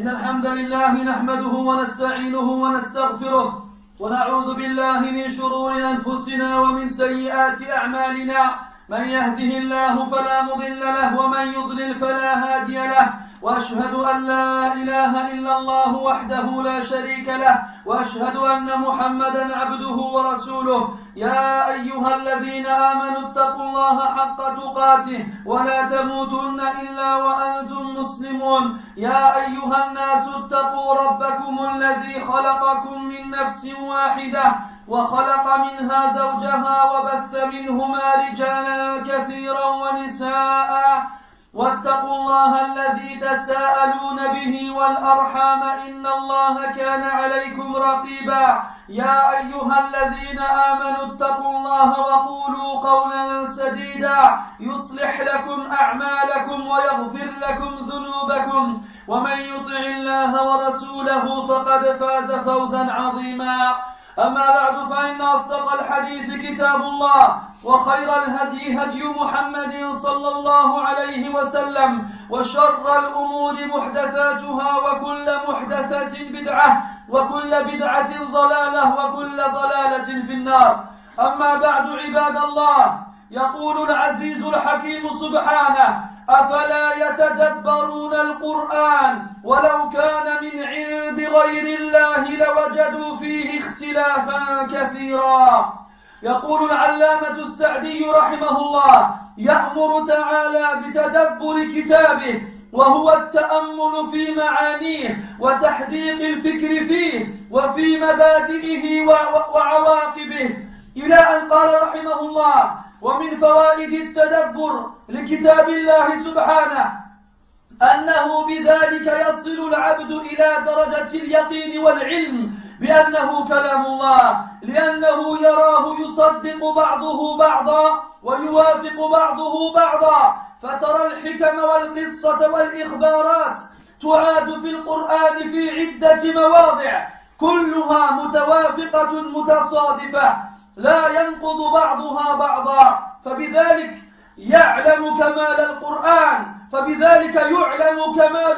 إن الحمد لله نحمده ونستعينه ونستغفره ونعوذ بالله من شرور أنفسنا ومن سيئات أعمالنا. من يهده الله فلا مضل له ومن يضلل فلا هادي له، وأشهد أن لا إله إلا الله وحده لا شريك له، وأشهد أن محمدا عبده ورسوله. يا أيها الذين آمنوا اتقوا الله حق تقاته ولا تموتن إلا وأنتم مسلمون. يا أيها الناس اتقوا ربكم الذي خلقكم من نفس واحدة وخلق منها زوجها وبث منهما رجالا كثيرا ونساء، واتقوا الله الذي تساءلون به والأرحام إن الله كان عليكم رقيبا. يا أيها الذين آمنوا اتقوا الله وقولوا قولا سديدا يصلح لكم أعمالكم ويغفر لكم ذنوبكم، ومن يطع الله ورسوله فقد فاز فوزا عظيما. أما بعد، فإن أصدق الحديث كتاب الله، وخير الهدي هدي محمد صلى الله عليه وسلم، وشر الأمور محدثاتها، وكل محدثة بدعة، وكل بدعة ضلالة، وكل ضلالة في النار. أما بعد، عباد الله، يقول العزيز الحكيم سبحانه: أفلا يتدبرون القرآن ولو كان من عند غير الله لوجدوا فيه اختلافا كثيرا. يقول العلامة السعدي رحمه الله: يأمر تعالى بتدبر كتابه، وهو التأمل في معانيه وتحديق الفكر فيه وفي مبادئه وعواقبه، إلى أن قال رحمه الله: ومن فوائد التدبر لكتاب الله سبحانه أنه بذلك يصل العبد إلى درجة اليقين والعلم بأنه كلام الله، لأنه يراه يصدق بعضه بعضا ويوافق بعضه بعضا. فترى الحكم والقصة والإخبارات تعاد في القرآن في عدة مواضع كلها متوافقة متصادفة لا ينقض بعضها بعضا، فبذلك يعلم كمال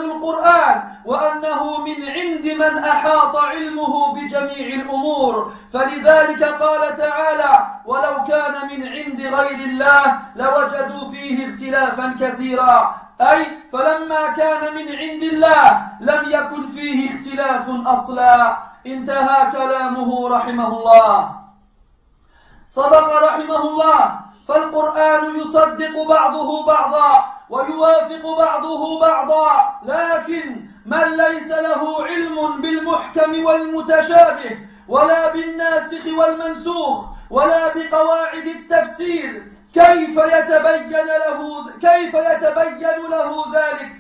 القرآن وأنه من عند من أحاط علمه بجميع الأمور. فلذلك قال تعالى: ولو كان من عند غير الله لوجدوا فيه اختلافا كثيرا، أي فلما كان من عند الله لم يكن فيه اختلاف أصلا. انتهى كلامه رحمه الله. صدق رحمه الله، فالقرآن يصدق بعضه بعضا ويوافق بعضه بعضا، لكن من ليس له علم بالمحكم والمتشابه ولا بالناسخ والمنسوخ ولا بقواعد التفسير كيف يتبين له ذلك؟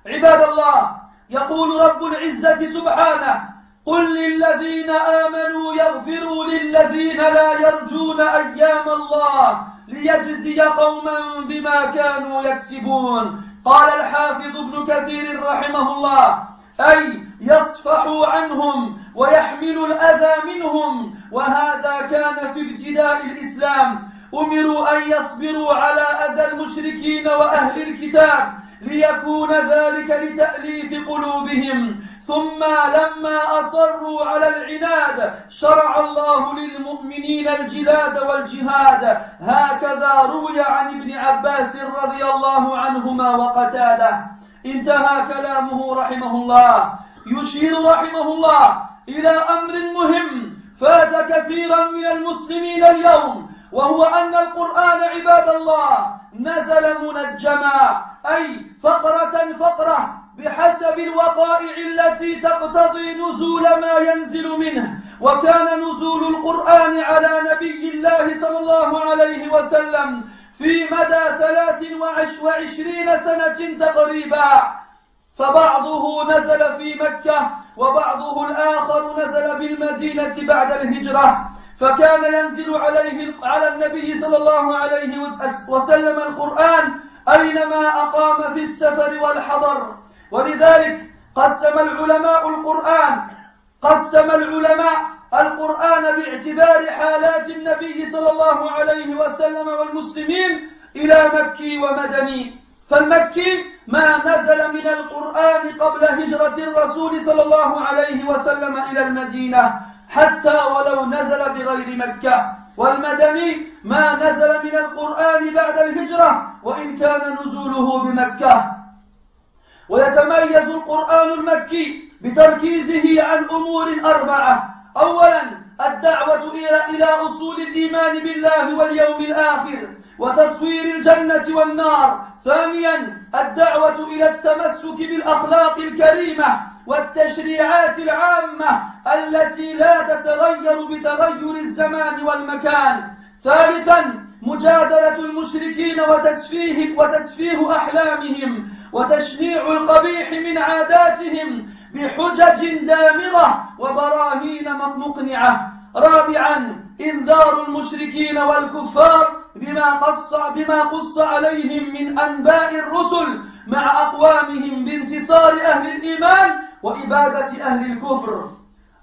عباد الله، يقول رب العزة سبحانه: قل للذين آمنوا يغفروا للذين لا يرجون أيام الله ليجزي قوما بما كانوا يكسبون. قال الحافظ ابن كثير رحمه الله: أي يصفحوا عنهم ويحملوا الأذى منهم. وهذا كان في ابتداء الإسلام، أمروا أن يصبروا على أذى المشركين وأهل الكتاب ليكون ذلك لتأليف قلوبهم، ثم لما أصروا على العناد شرع الله للمؤمنين الجلاد والجهاد. هكذا روي عن ابن عباس رضي الله عنهما وقتاده. انتهى كلامه رحمه الله. يشير رحمه الله إلى أمر مهم فات كثيرا من المسلمين اليوم، وهو أن القرآن عباد الله نزل منجما، أي فقرة بحسب الوقائع التي تقتضي نزول ما ينزل منه. وكان نزول القرآن على نبي الله صلى الله عليه وسلم في مدى 23 سنة تقريبا، فبعضه نزل في مكة وبعضه الآخر نزل بالمدينة بعد الهجرة. فكان ينزل على النبي صلى الله عليه وسلم القرآن أينما أقام في السفر والحضر. ولذلك قسم العلماء القرآن باعتبار حالات النبي صلى الله عليه وسلم والمسلمين إلى مكي ومدني. فالمكي ما نزل من القرآن قبل هجرة الرسول صلى الله عليه وسلم إلى المدينة حتى ولو نزل بغير مكة، والمدني ما نزل من القرآن بعد الهجرة وإن كان نزوله بمكة. ويتميز القرآن المكي بتركيزه عن أمور أربعة: أولا الدعوة إلى أصول الإيمان بالله واليوم الآخر وتصوير الجنة والنار. ثانيا الدعوة إلى التمسك بالأخلاق الكريمة والتشريعات العامة التي لا تتغير بتغير الزمان والمكان. ثالثا مجادلة المشركين وتسفيه أحلامهم وتشنيع القبيح من عاداتهم بحجج دامغة وبراهين مقنعة. رابعا إنذار المشركين والكفار بما قص عليهم من أنباء الرسل مع أقوامهم بانتصار أهل الإيمان وإبادة أهل الكفر.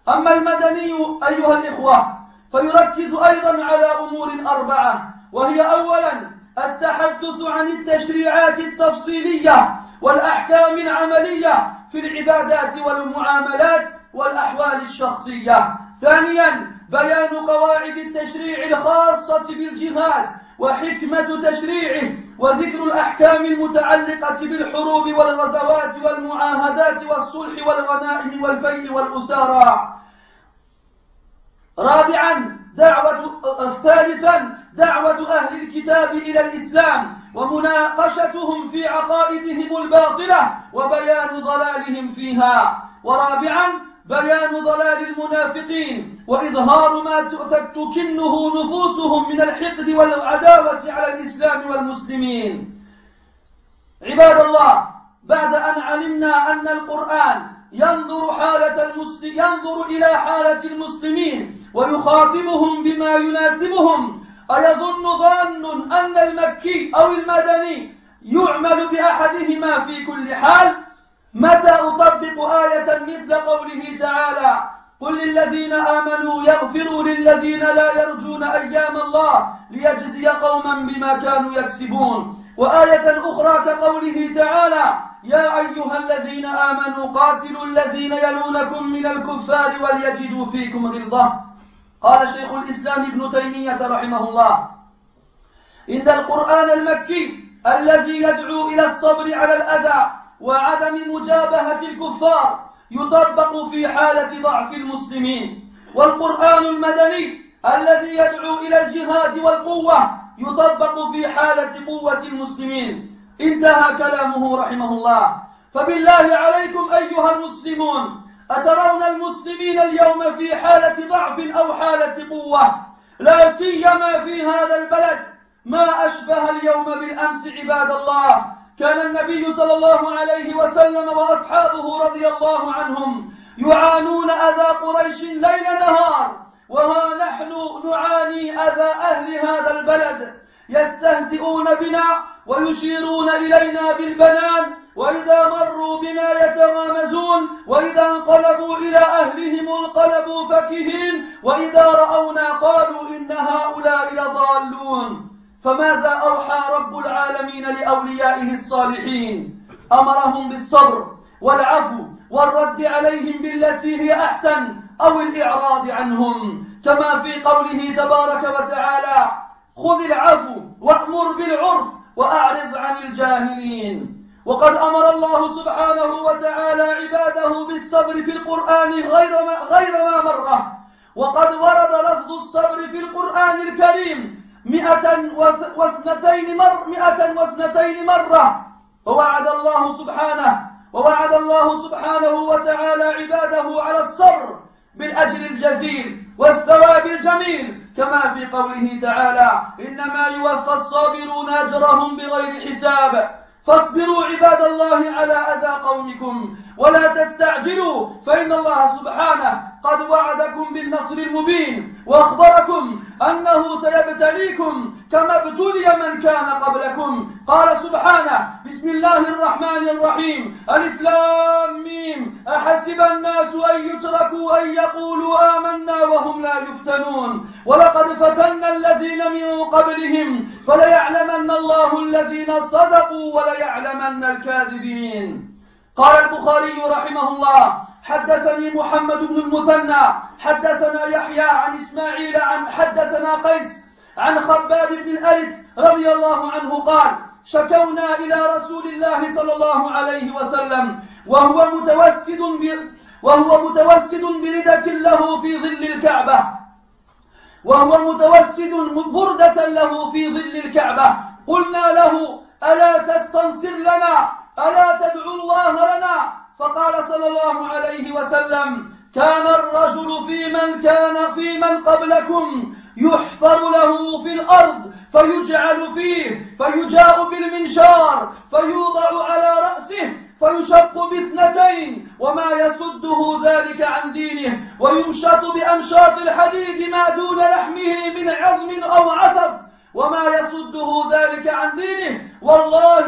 أما المدني أيها الإخوة فيركز أيضا على أمور أربعة، وهي أولا التحدث عن التشريعات التفصيلية والأحكام العملية في العبادات والمعاملات والأحوال الشخصية. ثانيا بيان قواعد التشريع الخاصة بالجهاد وحكمة تشريعه وذكر الأحكام المتعلقة بالحروب والغزوات والمعاهدات والصلح والغنائم والفيء والأسارى. رابعا ثالثا دعوة أهل الكتاب إلى الإسلام ومناقشتهم في عقائدهم الباطلة وبيان ضلالهم فيها. ورابعا بيان ضلال المنافقين وإظهار ما تكنه نفوسهم من الحقد والعداوة على الإسلام والمسلمين. عباد الله، بعد أن علمنا أن القرآن ينظر إلى حالة المسلمين ويخاطبهم بما يناسبهم، أيظن ظان أن المكي أو المدني يعمل بأحدهما في كل حال؟ متى أطبق آية مثل قوله تعالى: قل للذين آمنوا يغفروا للذين لا يرجون أيام الله ليجزي قوما بما كانوا يكسبون، وآية أخرى كقوله تعالى: يا أيها الذين آمنوا قاتلوا الذين يلونكم من الكفار وليجدوا فيكم غلظة. قال شيخ الإسلام ابن تيمية رحمه الله: إن القرآن المكي الذي يدعو إلى الصبر على الأذى وعدم مجابهة الكفار يطبق في حالة ضعف المسلمين، والقرآن المدني الذي يدعو إلى الجهاد والقوة يطبق في حالة قوة المسلمين. انتهى كلامه رحمه الله. فبالله عليكم أيها المسلمون، أترون المسلمين اليوم في حالة ضعف أو حالة قوة؟ لا سيما في هذا البلد، ما أشبه اليوم بالأمس عباد الله. كان النبي صلى الله عليه وسلم وأصحابه رضي الله عنهم يعانون أذى قريش ليل نهار، وها نحن نعاني أذى أهل هذا البلد، يستهزئون بنا ويشيرون إلينا بالبنان، وإذا مروا بنا يتغامزون، وإذا انقلبوا إلى أهلهم انقلبوا فكهين، وإذا رأونا قالوا إن هؤلاء لضالون. فماذا أوحى رب العالمين لأوليائه الصالحين؟ أمرهم بالصبر والعفو والرد عليهم بالتي هي أحسن أو الإعراض عنهم، كما في قوله تبارك وتعالى: خذ العفو وأمر بالعرف وأعرض عن الجاهلين. وقد أمر الله سبحانه وتعالى عباده بالصبر في القرآن غير ما مرة، وقد ورد لفظ الصبر في القرآن الكريم 102 مرة. ووعد الله سبحانه وتعالى عباده على الصبر بالأجر الجزيل والثواب الجميل، كما في قوله تعالى: إنما يوفى الصابرون أجرهم بغير حساب. فاصبروا عباد الله على أذى قومكم ولا تستعجلوا فإن الله سبحانه قد وعدكم بالنصر المبين وأخبركم أنه سيبتليكم كما ابتلي من كان قبلكم. قال سبحانه: بسم الله الرحمن الرحيم: ألف لام ميم أحسب الناس أن يتركوا أن يقولوا آمنا وهم لا يفتنون ولقد فتنا الذين من قبلهم فليعلمن الله الذين صدقوا وليعلمن الكاذبين. قال البخاري رحمه الله: حدثني محمد بن المثنى حدثنا يحيى عن إسماعيل عن حدثنا قيس عن خباب بن الأرت رضي الله عنه قال: شكونا إلى رسول الله صلى الله عليه وسلم وهو متوسد بردة له في ظل الكعبة بردة له في ظل الكعبة. قلنا له: ألا تستنصر لنا؟ ألا تدعو الله لنا؟ فقال صلى الله عليه وسلم: كان الرجل في من قبلكم يحفر له في الأرض فيجعل فيه فيجاء بالمنشار فيوضع على رأسه فيشق باثنتين وما يسده ذلك عن دينه ويمشط بأمشاط الحديد ما دون لحمه من عظم أو عصب وما يسده ذلك عن دينه. والله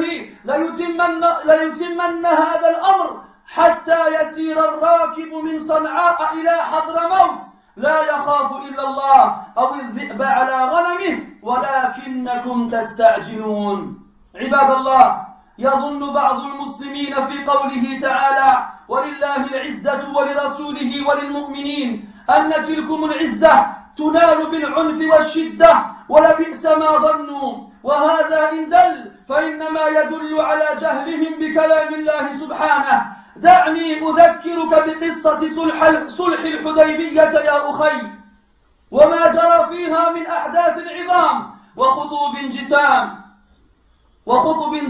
ليتمن هذا الأمر حتى يسير الراكب من صنعاء إلى حضرموت لا يخاف إلا الله أو الذئب على غنمه ولكنكم تستعجلون. عباد الله، يظن بعض المسلمين في قوله تعالى: ولله العزة ولرسوله وللمؤمنين أن تلكم العزة تنال بالعنف والشدة ولبئس ما ظنوا. وهذا إن دل فإنما يدل على جهلهم بكلام الله سبحانه. دعني أذكرك بقصة صلح الحديبية يا أخي وما جرى فيها من أحداث عظام وخطب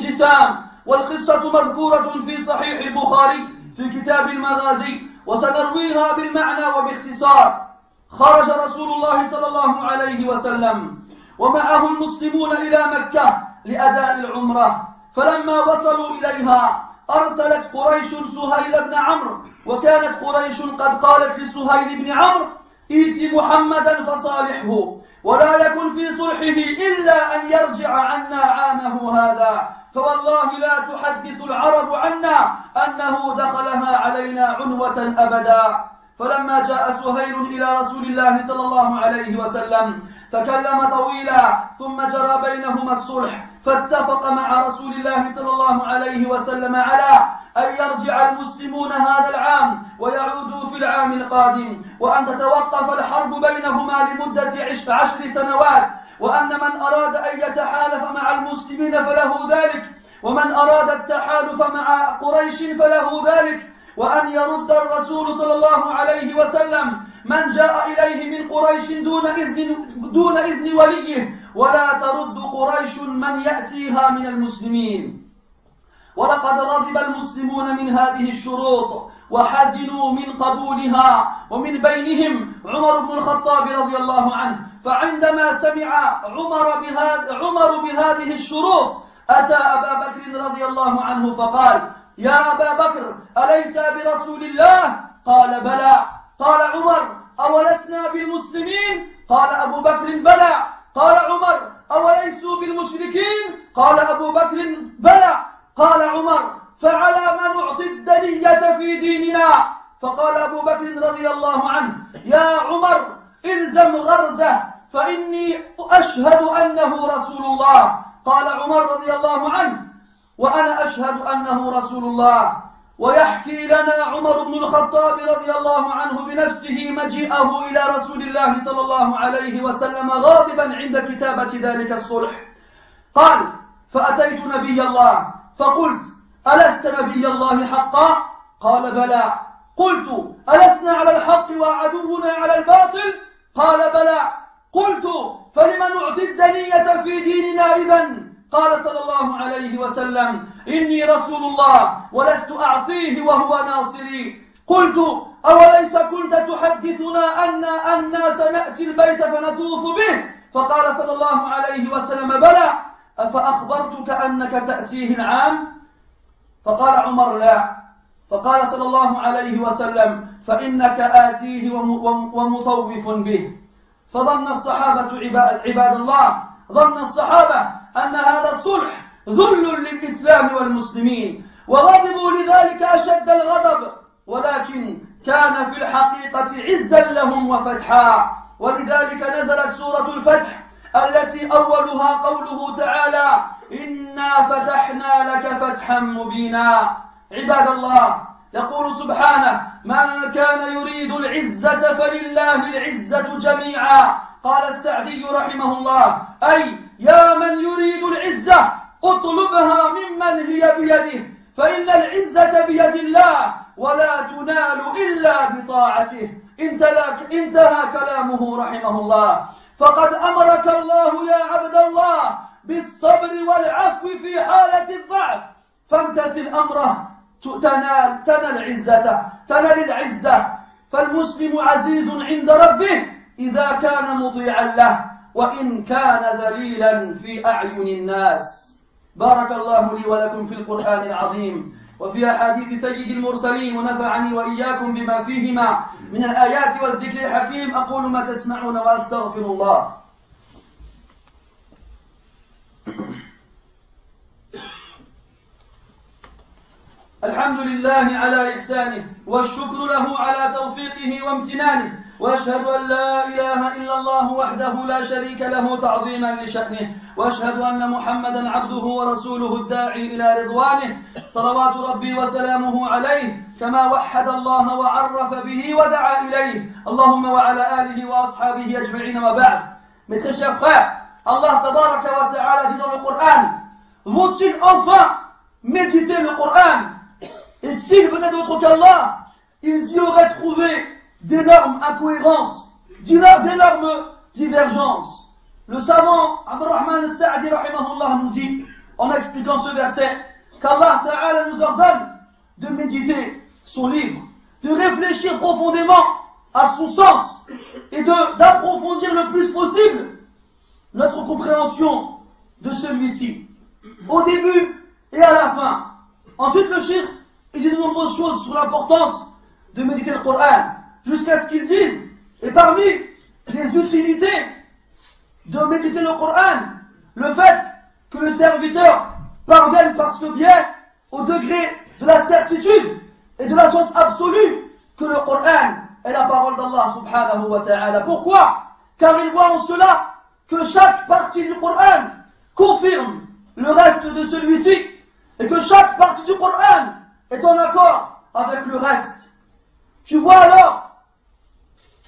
جسام. والقصة مذكورة في صحيح البخاري في كتاب المغازي وسنرويها بالمعنى وباختصار. خرج رسول الله صلى الله عليه وسلم ومعه المسلمون إلى مكة لأداء العمرة، فلما وصلوا إليها أرسلت قريش سهيل بن عمرو، وكانت قريش قد قالت لسهيل بن عمرو: ائت محمدا فصالحه ولا يكن في صلحه إلا أن يرجع عنا عامه هذا، فوالله لا تحدث العرب عنا أنه دخلها علينا عنوة أبدا. فلما جاء سهيل إلى رسول الله صلى الله عليه وسلم تكلم طويلا ثم جرى بينهما الصلح، فاتفق مع رسول الله صلى الله عليه وسلم على أن يرجع المسلمون هذا العام ويعودوا في العام القادم، وأن تتوقف الحرب بينهما لمدة 10 سنوات، وأن من أراد أن يتحالف مع المسلمين فله ذلك، ومن أراد التحالف مع قريش فله ذلك، وأن يرد الرسول صلى الله عليه وسلم من جاء إليه من قريش دون إذن وليه، ولا ترد قريش من يأتيها من المسلمين. ولقد غضب المسلمون من هذه الشروط وحزنوا من قبولها، ومن بينهم عمر بن الخطاب رضي الله عنه. فعندما سمع عمر بهذه الشروط أتى أبا بكر رضي الله عنه فقال: يا أبا بكر، أليس برسول الله؟ قال: بلى. قال عمر: أولسنا بالمسلمين؟ قال أبو بكر: بلى. قال عمر: أوليسوا بالمشركين؟ قال أبو بكر: بلى. قال عمر: فعلى ما نعطي الدنية في ديننا؟ فقال أبو بكر رضي الله عنه: يا عمر، إلزم غرزه فإني أشهد أنه رسول الله. قال عمر رضي الله عنه: وأنا أشهد أنه رسول الله. ويحكي لنا عمر بن الخطاب رضي الله عنه بنفسه مجيئه إلى رسول الله صلى الله عليه وسلم غاضبا عند كتابة ذلك الصلح. قال: فأتيت نبي الله فقلت: ألست نبي الله حقا؟ قال: بلى. قلت: ألسنا على الحق وعدونا على الباطل؟ قال: بلى. قلت: فلم نعطي الدنية في ديننا إذن؟ قال صلى الله عليه وسلم: إني رسول الله ولست أعصيه وهو ناصري. قلت: أوليس كنت تحدثنا أن سنأتي البيت فنطوف به؟ فقال صلى الله عليه وسلم: بلى. أفأخبرتك أنك تأتيه العام؟ فقال عمر: لا. فقال صلى الله عليه وسلم فإنك آتيه ومطوف به. فظن الصحابة عباد الله، ظن الصحابة أن هذا الصلح ذل للإسلام والمسلمين، وغضبوا لذلك أشد الغضب، ولكن كان في الحقيقة عزا لهم وفتحا. ولذلك نزلت سورة الفتح التي أولها قوله تعالى إنا فتحنا لك فتحا مبينا. عباد الله، يقول سبحانه من كان يريد العزة فلله العزة جميعا. قال السعدي رحمه الله أي يا من يريد العزة اطلبها ممن هي بيده، فإن العزة بيد الله ولا تنال إلا بطاعته. انتهى كلامه رحمه الله. فقد أمرك الله يا عبد الله بالصبر والعفو في حالة الضعف، فامتثل أمره تنال العزة. فالمسلم عزيز عند ربه إذا كان مطيعا له وإن كان ذليلا في أعين الناس. بارك الله لي ولكم في القرآن العظيم وفي أحاديث سيد المرسلين، ونفعني وإياكم بما فيهما من الآيات والذكر الحكيم. أقول ما تسمعون وأستغفر الله. الحمد لله على إحسانه، والشكر له على توفيقه وامتنانه، وأشهد أن لا إله إلا الله وحده لا شريك له تعظيما لشأنه، وأشهد أن محمدا عبده ورسوله الداعي إلى رضوانه، صلوات ربي وسلامه عليه، كما وحد الله وعرف به ودعا إليه، اللهم وعلى آله وأصحابه أجمعين وبعد. Mes très chers frères, Allah tabaraka wa ta'ala dit dans le Coran, vont-ils enfin méditer le Coran? Et s'ils venaient d'autre qu'Allah, ils y auraient trouvé d'énormes incohérences, d'énormes divergences. Le savant Abdurrahman al-Sa'di rahimahullah nous dit, en expliquant ce verset, qu'Allah Ta'ala nous ordonne de méditer son livre, de réfléchir profondément à son sens et d'approfondir le plus possible notre compréhension de celui-ci, au début et à la fin. Ensuite, le shir, il dit de nombreuses choses sur l'importance de méditer le Coran, jusqu'à ce qu'ils disent, et parmi les utilités de méditer le Coran, le fait que le serviteur parvienne par ce biais au degré de la certitude et de la science absolue que le Coran est la parole d'Allah subhanahu wa ta'ala. Pourquoi? Car il voit en cela que chaque partie du Coran confirme le reste de celui-ci, et que chaque partie du Coran est en accord avec le reste. Tu vois alors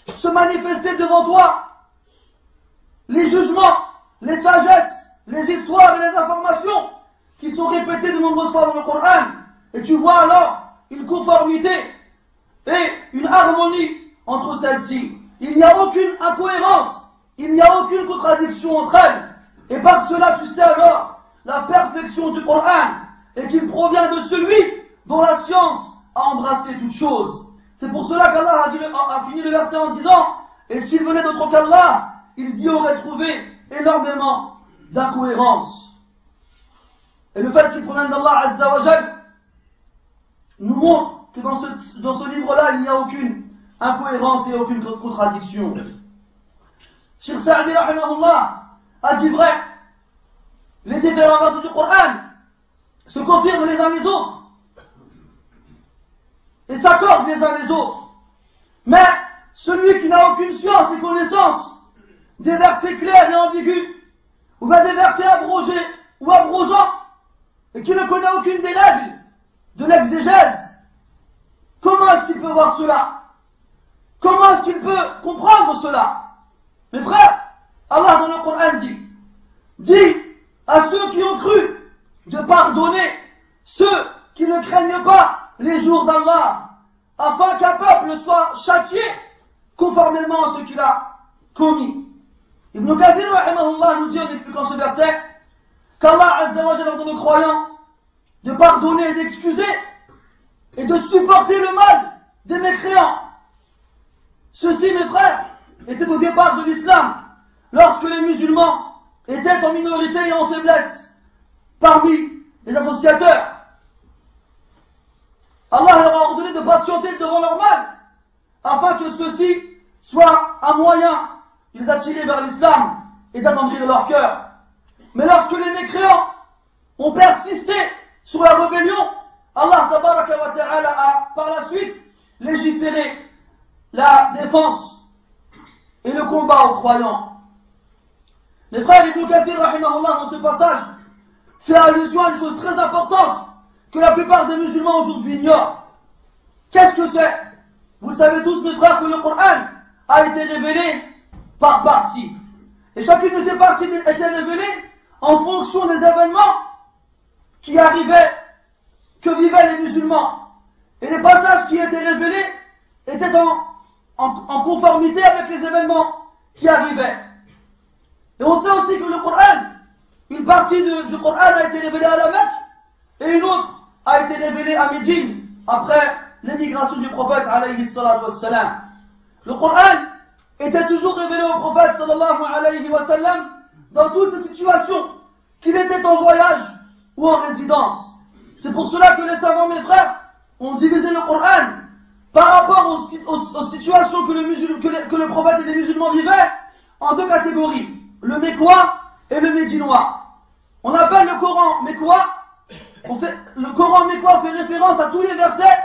se manifester devant toi les jugements, les sagesses, les histoires et les informations qui sont répétées de nombreuses fois dans le Coran, et tu vois alors une conformité et une harmonie entre celles-ci. Il n'y a aucune incohérence, il n'y a aucune contradiction entre elles, et par cela tu sais alors la perfection du Coran et qu'il provient de celui dont la science a embrassé toute chose. C'est pour cela qu'Allah a fini le verset en disant et s'ils venaient d'autre qu'Allah, ils y auraient trouvé énormément d'incohérences. Et le fait qu'ils proviennent d'Allah Azza wa Jal nous montre que dans ce livre-là, il n'y a aucune incohérence et aucune contradiction. Cheikh Sa'di rahimahullah a dit vrai, les différents versets du Coran se confirment les uns les autres et s'accordent les uns les autres. Mais celui qui n'a aucune science et connaissance des versets clairs et ambigus, ou bien des versets abrogés ou abrogeants, et qui ne connaît aucune des règles de l'exégèse, comment est-ce qu'il peut voir cela? Comment est-ce qu'il peut comprendre cela? Mes frères, Allah dans le Coran dit à ceux qui ont cru de pardonner ceux qui ne craignent pas les jours d'Allah, afin qu'un peuple soit châtié conformément à ce qu'il a commis. Ibn Kathir rahimahullah nous dit en expliquant ce verset qu'Allah Azza wa Jalla ordonne aux croyants de pardonner et d'excuser et de supporter le mal des mécréants. Ceci, mes frères, était au départ de l'islam, lorsque les musulmans étaient en minorité et en faiblesse parmi les associateurs. Allah leur a ordonné de patienter devant leur mal, afin que ceux-ci soient un moyen de les attirer vers l'islam et d'attendrir leur cœur. Mais lorsque les mécréants ont persisté sur la rébellion, Allah tabaraka wa ta'ala a par la suite légiféré la défense et le combat aux croyants. Les frères Ibn Kathir rahimahullah dans ce passage fait allusion à une chose très importante que la plupart des musulmans aujourd'hui ignorent. Qu'est-ce que c'est? Vous le savez tous mes frères que le Coran a été révélé par parties. Et chacune de ces parties a été révélée en fonction des événements qui arrivaient, que vivaient les musulmans. Et les passages qui étaient révélés étaient en conformité avec les événements qui arrivaient. Et on sait aussi que le Coran, une partie du Coran a été révélée à la Mecque et une autre a été révélée à Médine après l'émigration du prophète alayhi salatu wassalam. Le Coran était toujours révélé au prophète sallallahu alayhi wa sallam dans toutes ces situations, qu'il était en voyage ou en résidence. C'est pour cela que les savants, mes frères, ont divisé le Coran par rapport aux situations que le prophète et les musulmans vivaient en deux catégories, le mécois et le médinois. On appelle le Coran mécois, le Coran mécois fait référence à tous les versets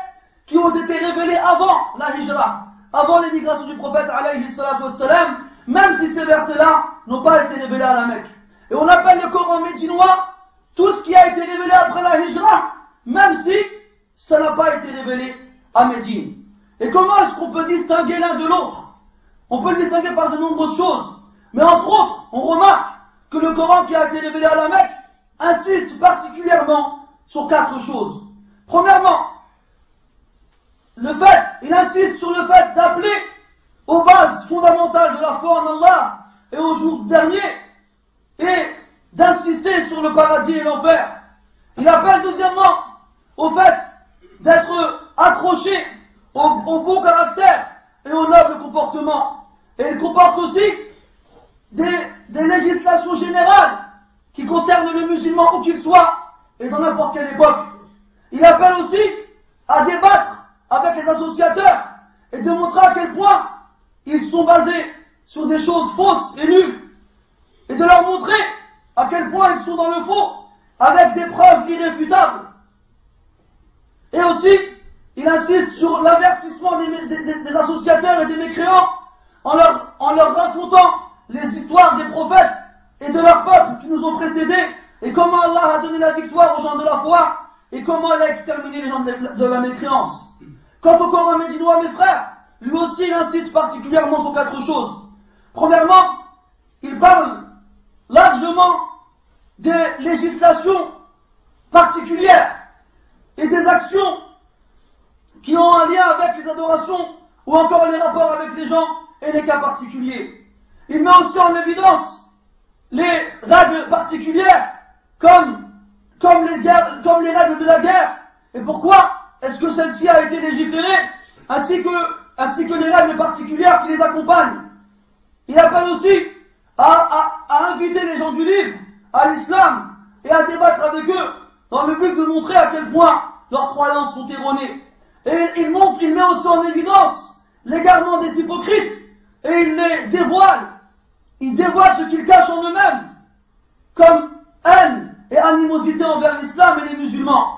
qui ont été révélés avant la hijra, avant l'émigration du prophète alayhi salatu wassalam, même si ces versets-là n'ont pas été révélés à la Mecque. Et on appelle le Coran médinois tout ce qui a été révélé après la hijra, même si ça n'a pas été révélé à Médine. Et comment est-ce qu'on peut distinguer l'un de l'autre? On peut le distinguer par de nombreuses choses. Mais entre autres, on remarque que le Coran qui a été révélé à la Mecque insiste particulièrement sur 4 choses. Premièrement, il insiste sur le fait d'appeler aux bases fondamentales de la foi en Allah et au jour dernier, et d'insister sur le paradis et l'enfer. Il appelle deuxièmement au fait d'être accroché au bon caractère et au noble comportement. Et il comporte aussi des législations générales qui concernent le musulman où qu'il soit et dans n'importe quelle époque. Il appelle aussi à débattre avec les associateurs et de montrer à quel point ils sont basés sur des choses fausses et nulles, et de leur montrer à quel point ils sont dans le faux avec des preuves irréfutables. Et aussi, il insiste sur l'avertissement des associateurs et des mécréants en leur racontant les histoires des prophètes et de leurs peuples qui nous ont précédés, et comment Allah a donné la victoire aux gens de la foi et comment il a exterminé les gens de la mécréance. Quant au Coran médinois, mes frères, lui aussi il insiste particulièrement sur 4 choses. Premièrement, il parle largement des législations particulières et des actions qui ont un lien avec les adorations ou encore les rapports avec les gens et les cas particuliers. Il met aussi en évidence les règles particulières comme les règles de la guerre et pourquoi est-ce que celle-ci a été légiférée, ainsi que les règles particulières qui les accompagnent. Il appelle aussi à inviter les gens du livre à l'islam et à débattre avec eux dans le but de montrer à quel point leurs croyances sont erronées. Et il met aussi en évidence l'égarement des hypocrites et il les dévoile. Il dévoile ce qu'ils cachent en eux-mêmes comme haine et animosité envers l'islam et les musulmans.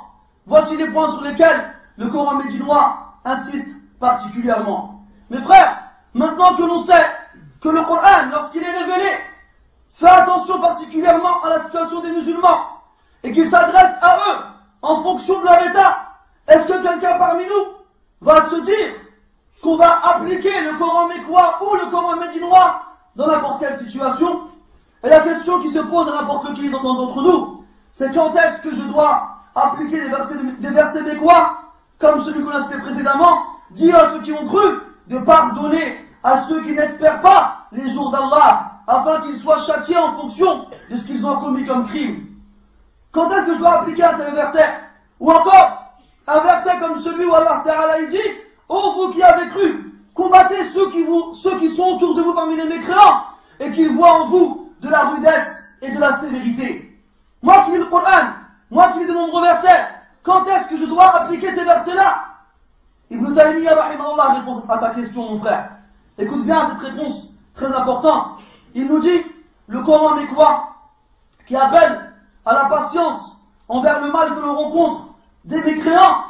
Voici les points sur lesquels le Coran médinois insiste particulièrement. Mes frères, maintenant que l'on sait que le Coran, lorsqu'il est révélé, fait attention particulièrement à la situation des musulmans et qu'il s'adresse à eux en fonction de leur état, est-ce que quelqu'un parmi nous va se dire qu'on va appliquer le Coran mécois ou le Coran médinois dans n'importe quelle situation? Et la question qui se pose à n'importe qui d'entre nous, c'est quand est-ce que je dois appliquer des versets mécois comme celui qu'on a cité précédemment, dire à ceux qui ont cru de pardonner à ceux qui n'espèrent pas les jours d'Allah, afin qu'ils soient châtiés en fonction de ce qu'ils ont commis comme crime. Quand est-ce que je dois appliquer un tel verset? Ou encore, un verset comme celui où Allah Ta'ala dit, ô vous qui avez cru, combattez ceux qui sont autour de vous parmi les mécréants, et qu'ils voient en vous de la rudesse et de la sévérité. Moi qui lis le Coran, moi qui lis de nombreux versets, quand est-ce que je dois appliquer ces versets-là? Ibn Taymiyyah rahimahullah répond à ta question, mon frère. Écoute bien cette réponse très importante. Il nous dit, le Coran est quoi? Qui appelle à la patience envers le mal que l'on rencontre des mécréants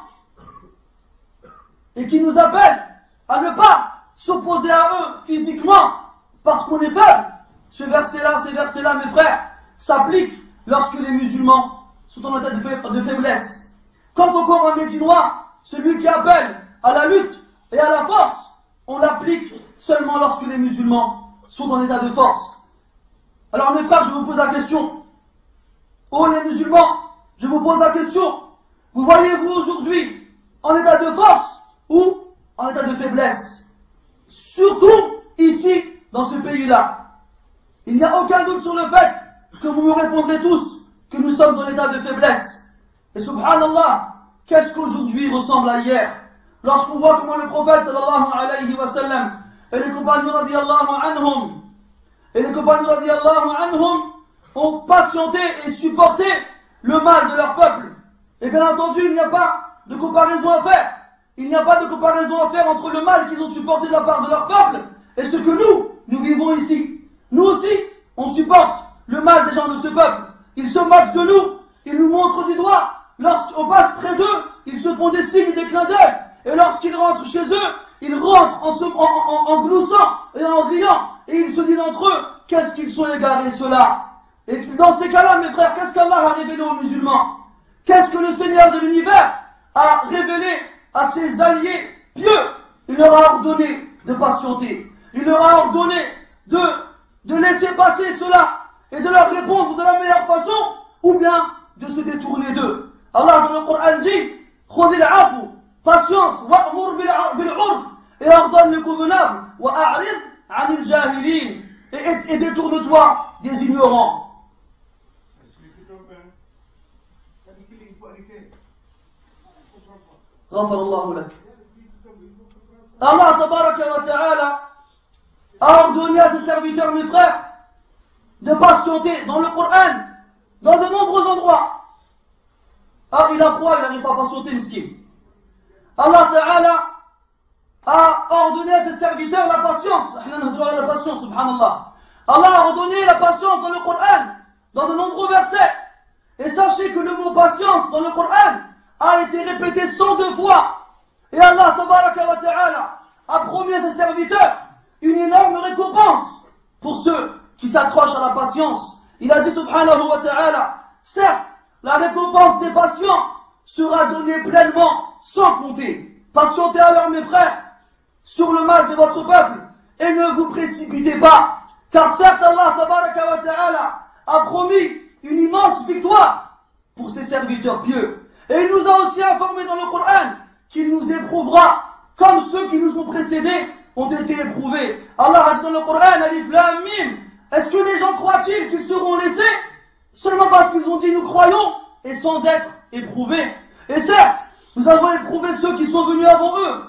et qui nous appelle à ne pas s'opposer à eux physiquement parce qu'on est faible. Ces versets-là, mes frères, s'appliquent lorsque les musulmans sont en état de faiblesse. Quant au Coran médinois, celui qui appelle à la lutte et à la force, on l'applique seulement lorsque les musulmans sont en état de force. Alors mes frères, je vous pose la question. Oh les musulmans, je vous pose la question. Vous voyez-vous aujourd'hui en état de force ou en état de faiblesse? Surtout ici, dans ce pays-là. Il n'y a aucun doute sur le fait que vous me répondrez tous que nous sommes en état de faiblesse. Et subhanallah, qu'est-ce qu'aujourd'hui ressemble à hier? Lorsqu'on voit comment le prophète sallallahu alayhi wa sallam et les compagnons radiyallahu anhum ont patienté et supporté le mal de leur peuple. Et bien entendu, il n'y a pas de comparaison à faire. Il n'y a pas de comparaison à faire entre le mal qu'ils ont supporté de la part de leur peuple et ce que nous vivons ici. Nous aussi, on supporte le mal des gens de ce peuple. Ils se moquent de nous, ils nous montrent du doigt. Lorsqu'on passe près d'eux, ils se font des signes, des clins d'œil. Et lorsqu'ils rentrent chez eux, ils rentrent en gloussant et en riant. Et ils se disent entre eux, qu'est-ce qu'ils sont égarés ceux-là. Et dans ces cas-là, mes frères, qu'est-ce qu'Allah a révélé aux musulmans? Qu'est-ce que le Seigneur de l'univers a révélé à ses alliés pieux? Il leur a ordonné de patienter. Il leur a ordonné de laisser passer cela et de leur répondre de la meilleure façon ou bien de se détourner d'eux. Allah dans le Coran dit, Khudil afu, patiente, wa'mur bil'urf, et ordonne le convenable, wa'a'rid anil jahilin, et détourne-toi des ignorants. Ghafarallahu lak. Allah tabaraka wa ta'ala a ordonné à ses serviteurs, mes frères, de patienter dans le Coran, dans de nombreux endroits. Ah, il a froid, il n'arrive pas à patienter, miskin. Allah Ta'ala a ordonné à ses serviteurs la patience. La patience, subhanallah. Allah a ordonné la patience dans le Coran, dans de nombreux versets. Et sachez que le mot patience dans le Coran a été répété 102 fois. Et Allah Ta'ala a promis à ses serviteurs une énorme récompense pour ceux qui s'accrochent à la patience. Il a dit subhanahu wa ta'ala, certes, la récompense des patients sera donnée pleinement, sans compter. Patientez alors, mes frères, sur le mal de votre peuple, et ne vous précipitez pas, car certes, Allah tabaraka wa ta'ala a promis une immense victoire pour ses serviteurs pieux. Et il nous a aussi informé dans le Coran qu'il nous éprouvera, comme ceux qui nous ont précédés ont été éprouvés. Allah a dit dans le Coran, Alif Lam Mim, est-ce que les gens croient-ils qu'ils seront laissés seulement parce qu'ils ont dit nous croyons et sans être éprouvés? Et certes, nous avons éprouvé ceux qui sont venus avant eux.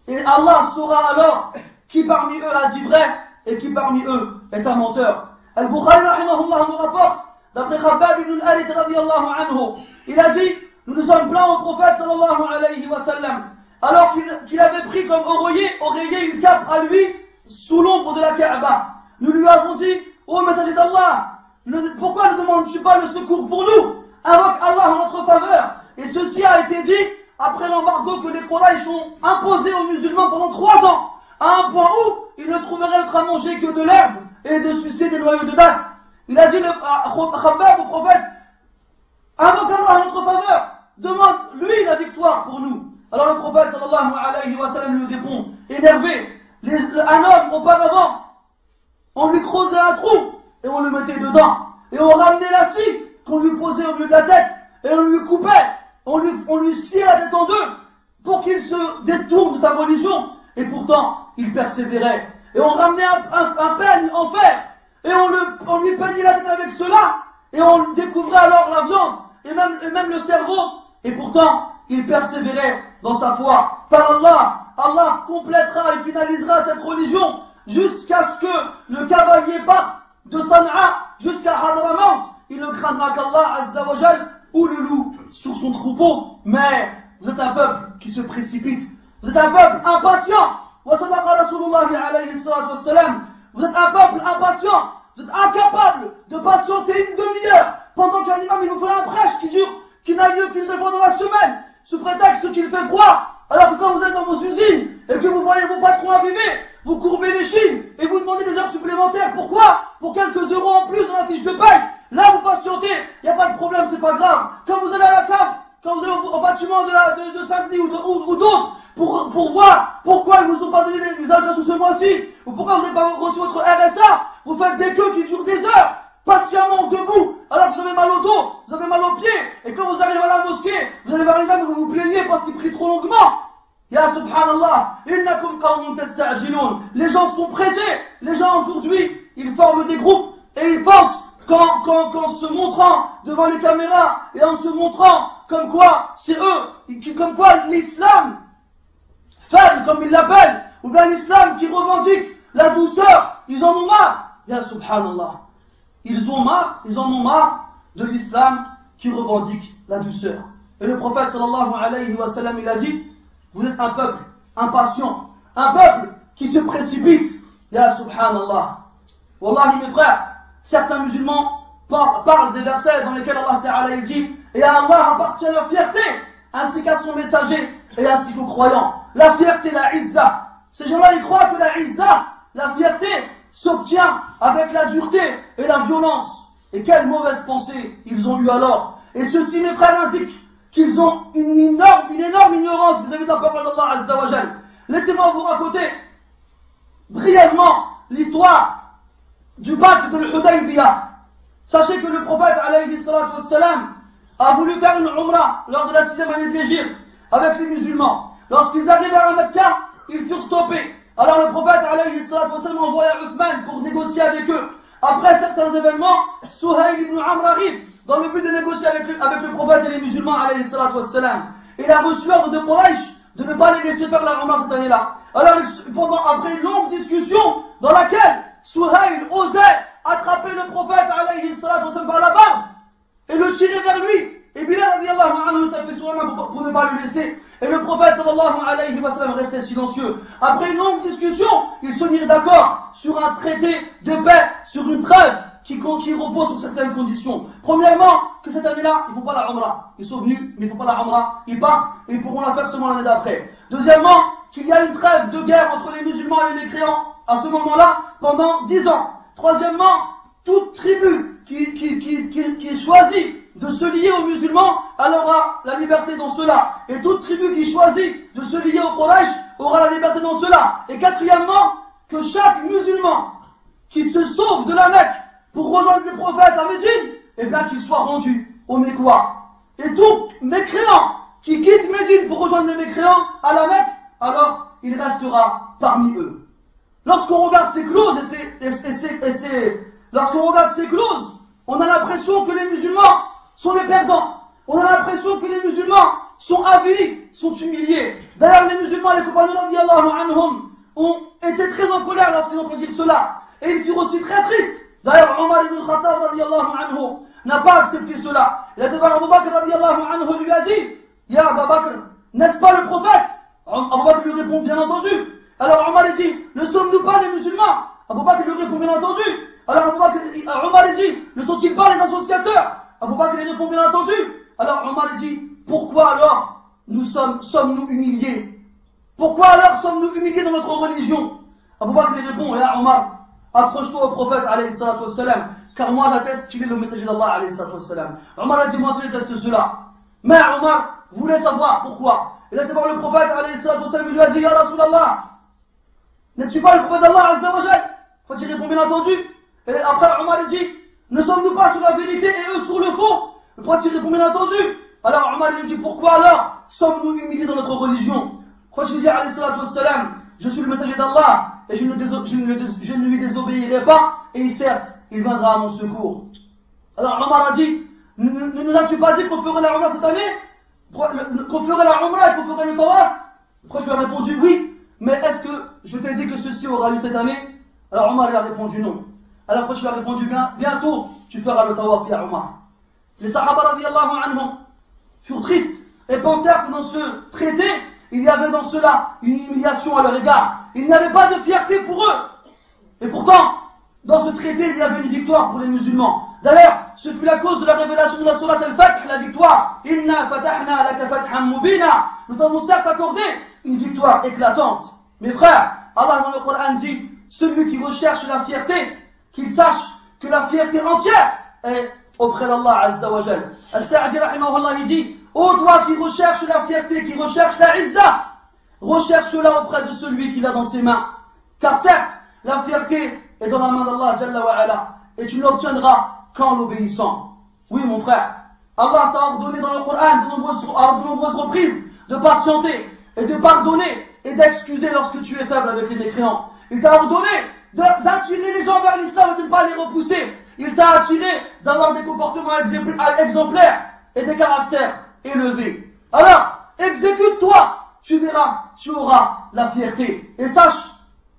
Et Allah saura alors qui parmi eux a dit vrai et qui parmi eux est un menteur. Al-Bukhari rahimahullah nous rapporte, d'après Khabbab ibn al-Harith radiyallahu anhu, il a dit, nous nous sommes plaints au prophète sallallahu alayhi wa sallam, alors qu'il avait pris comme oreiller une cape à lui sous l'ombre de la Kaaba. Nous lui avons dit, ô messager d'Allah, pourquoi ne demandes-tu pas le secours pour nous? Invoque Allah en notre faveur. Et ceci a été dit après l'embargo que les Quraysh ont imposé aux musulmans pendant 3 ans, à un point où ils ne trouveraient autre à manger que de l'herbe et de sucer des noyaux de date. Il a dit Khabbab au prophète, invoque Allah en notre faveur, demande lui la victoire pour nous. Alors le prophète sallallahu alayhi wa sallam lui répond, énervé, un homme auparavant, on lui creusait un trou et on le mettait dedans. Et on ramenait la scie qu'on lui posait au milieu de la tête et on lui coupait, on lui sciait la tête en deux pour qu'il se détourne de sa religion. Et pourtant, il persévérait. Et on ramenait un peigne en fer et on lui peignait la tête avec cela et on découvrait alors la viande et même le cerveau. Et pourtant, il persévérait dans sa foi. Par Allah, Allah complétera et finalisera cette religion jusqu'à ce que le cavalier parte de San'a jusqu'à Hadramaut. Il ne craindra qu'Allah Azza wa Jal ou le loup sur son troupeau. mais vous êtes un peuple qui se précipite. Vous êtes un peuple impatient. Wa sadaqa Rasulullah alayhi salatu wassalam. Vous êtes un peuple impatient. Vous êtes incapable de patienter une demi-heure pendant qu'un imam il vous fait un prêche qui n'a lieu qu'une seule fois dans la semaine, sous prétexte qu'il fait froid. Alors que quand vous êtes dans vos usines et que vous voyez vos patrons arriver, vous courbez les chines et vous demandez des heures supplémentaires. Pourquoi? Pour quelques euros en plus dans la fiche de paye. Là vous patientez, il n'y a pas de problème, c'est pas grave. Quand vous allez à la cave, quand vous allez au bâtiment de Saint-Denis ou d'autres, pour voir pourquoi ils vous ont pas donné les allocations ce mois-ci, ou pourquoi vous n'avez pas reçu votre RSA, vous faites des queues qui durent des heures, patiemment debout, alors que vous avez mal au dos, vous avez mal aux pieds, et quand vous arrivez à la mosquée, vous allez voir les dames, vous vous plaignez parce qu'ils prient trop longuement. Ya subhanallah, innakum qawmun tasta'jilun. Les gens sont pressés, les gens aujourd'hui, ils forment des groupes, et ils pensent qu'en se montrant devant les caméras, et en se montrant comme quoi, c'est eux, comme quoi l'islam, faible comme ils l'appellent, ou bien l'islam qui revendique la douceur, ils en ont marre. Ya subhanallah, ils en ont marre de l'islam qui revendique la douceur. Et le prophète sallallahu alayhi wa sallam, il a dit, vous êtes un peuple impatient, un peuple qui se précipite. Ya subhanallah. Wallahi mes frères, certains musulmans parlent des versets dans lesquels Allah Ta'ala dit, et à Allah appartient la fierté, ainsi qu'à son messager, et ainsi qu'aux croyants. La fierté, la izza. Ces gens-là, ils croient que la izza, la fierté, s'obtient avec la dureté et la violence. Et quelle mauvaise pensée ils ont eu alors. Et ceci, mes frères, indique qu'ils ont une énorme ignorance vis-à-vis de la parole d'Allah Azza wa Jal. Laissez-moi vous raconter brièvement l'histoire du pacte de l'Hudaybiyah. Sachez que le prophète alayhi salatu wassalam a voulu faire une umrah lors de la 6e année de l'Hégire avec les musulmans. Lorsqu'ils arrivèrent à Mecca, ils furent stoppés. Alors le prophète alayhi salatu wassalam envoya Uthman pour négocier avec eux. Après certains événements, Suhayl ibn Amr arrive dans le but de négocier avec le prophète et les musulmans alayhi salatu wassalam. Il a reçu l'ordre de Quraysh de ne pas les laisser faire la umrah cette année-là. Alors après une longue discussion dans laquelle Suhayl osait attraper le prophète alayhi salatu wassalam par la barbe et le tirer vers lui. Et Bilal radiallahu anhu tapait sur la main pour ne pas le laisser. Et le prophète sallallahu alayhi wa sallam restait silencieux. Après une longue discussion, ils se mirent d'accord sur un traité de paix, sur une trêve qui repose sur certaines conditions. Premièrement, que cette année-là, ils ne font pas la umrah. Ils sont venus, mais ils ne font pas la umrah. Ils partent et ils pourront la faire seulement l'année d'après. Deuxièmement, qu'il y a une trêve de guerre entre les musulmans et les mécréants à ce moment-là pendant 10 ans. Troisièmement, toute tribu qui est choisie de se lier aux musulmans, elle aura la liberté dans cela. Et toute tribu qui choisit de se lier aux Quraysh aura la liberté dans cela. Et quatrièmement, que chaque musulman qui se sauve de la Mecque pour rejoindre les prophètes à Médine, eh bien qu'il soit rendu aux Mécois. Et tout mécréant qui quitte Médine pour rejoindre les mécréants à la Mecque, alors il restera parmi eux. Lorsqu'on regarde ces clauses lorsqu'on regarde ces clauses, on a l'impression que les musulmans sont les perdants. On a l'impression que les musulmans sont avilis, sont humiliés. D'ailleurs, les musulmans, les compagnons radiyallahu anhum, ont été très en colère lorsqu'ils ont entendu cela. Et ils furent aussi très tristes. D'ailleurs, Omar ibn Khattab radiyallahu anhu n'a pas accepté cela. Il a dit Abu Bakr radiyallahu anhu lui a dit, Ya Abu Bakr, n'est-ce pas le prophète? Abu Bakr lui répond, bien entendu. Alors Omar dit, ne sommes-nous pas les musulmans? Abu Bakr lui répond, bien entendu. Alors Omar dit, ne sont-ils pas les associateurs? Abu Bakr lui répond, bien entendu. Alors Omar dit, pourquoi alors sommes-nous humiliés? Pourquoi alors sommes-nous humiliés dans notre religion? Abu Bakr lui répond, Ya Omar, approche-toi au prophète alayhi salatu wassalam, car moi j'atteste qu'il est le messager d'Allah alayhi salatu wassalam. Omar a dit, moi je déteste cela. Mais Omar voulait savoir pourquoi. Il a été voir le prophète alayhi salatu wassalam, il lui a dit, Ya Rasulallah, n'es-tu pas le prophète d'Allah azza wa jal? Quand il répond, bien entendu. Et après Omar dit, ne sommes-nous pas sur la vérité et eux sur le faux? Le prophète répond, bien entendu. Alors Omar lui dit, pourquoi alors sommes-nous humiliés dans notre religion? Quand il dit alayhi salatu wassalam, je suis le messager d'Allah et je ne lui désobéirai pas, et certes, il viendra à mon secours. Alors Omar a dit, ne nous as-tu pas dit qu'on ferait la umrah cette année? Qu'on ferait la umrah et qu'on ferait le tawaf? Après je lui ai répondu oui, mais est-ce que je t'ai dit que ceci aura lieu cette année? Alors Omar il a répondu non. Alors après je lui ai répondu bientôt tu feras le tawaf ya Omar. Les sahaba radiyallahu anhum furent tristes et pensèrent que dans ce traité, il y avait dans cela une humiliation à leur égard. Il n'y avait pas de fierté pour eux. Et pourtant, dans ce traité, il y avait une victoire pour les musulmans. D'ailleurs, ce fut la cause de la révélation de la sourate Al-Fath, la victoire. Inna fatahna laka fathan mubina. Nous t'avons certes accordé une victoire éclatante. Mes frères, Allah dans le Coran dit, celui qui recherche la fierté, qu'il sache que la fierté entière est auprès d'Allah Azza wa Jal. As-Sa'di rahimahullah, il dit, ô toi qui recherches la fierté, qui recherche la izza, recherche-la auprès de celui qui l'a dans ses mains. Car certes, la fierté est dans la main d'Allah Jalla wa Ala, et tu ne l'obtiendras qu'en l'obéissant. Oui mon frère, Allah t'a ordonné dans le Coran de nombreuses reprises de patienter et de pardonner et d'excuser lorsque tu es faible avec les mécréants. Il t'a ordonné d'attirer les gens vers l'islam et de ne pas les repousser. Il t'a attiré d'avoir des comportements exemplaires et des caractères élevés. Alors, exécute-toi, tu verras, tu auras la fierté. Et sache,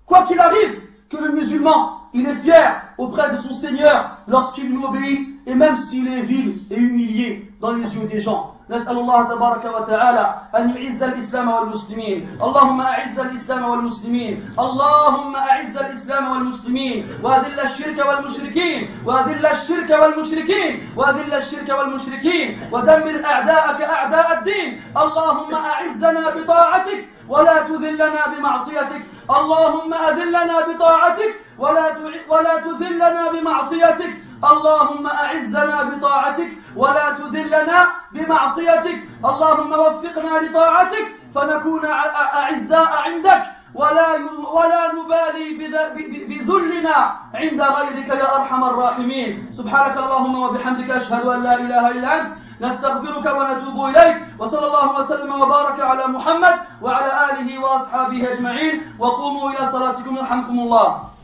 quoi qu'il arrive, que le musulman, il est fier auprès de son Seigneur lorsqu'il lui obéit, et même s'il est vil et humilié dans les yeux des gens. نسأل الله تبارك وتعالى أن يعز الإسلام والمسلمين. اللهم أعز الإسلام والمسلمين. اللهم أعز الإسلام والمسلمين وأذل الشرك والمشركين وأذل الشرك والمشركين وأذل الشرك والمشركين ودمر أعداءك أعداء الدين. اللهم أعزنا بطاعتك ولا تذلنا بمعصيتك. اللهم أذلنا بطاعتك ولا تذلنا بمعصيتك. اللهم أعزنا بطاعتك ولا تذلنا بمعصيتك. اللهم وفقنا لطاعتك فنكون أعزاء عندك ولا نبالي بذلنا عند غيرك يا أرحم الراحمين. سبحانك اللهم وبحمدك أشهد أن لا إله إلا أنت نستغفرك ونتوب إليك. وصلى الله وسلم وبارك على محمد وعلى آله وأصحابه أجمعين. وقوموا إلى صلاتكم يرحمكم الله.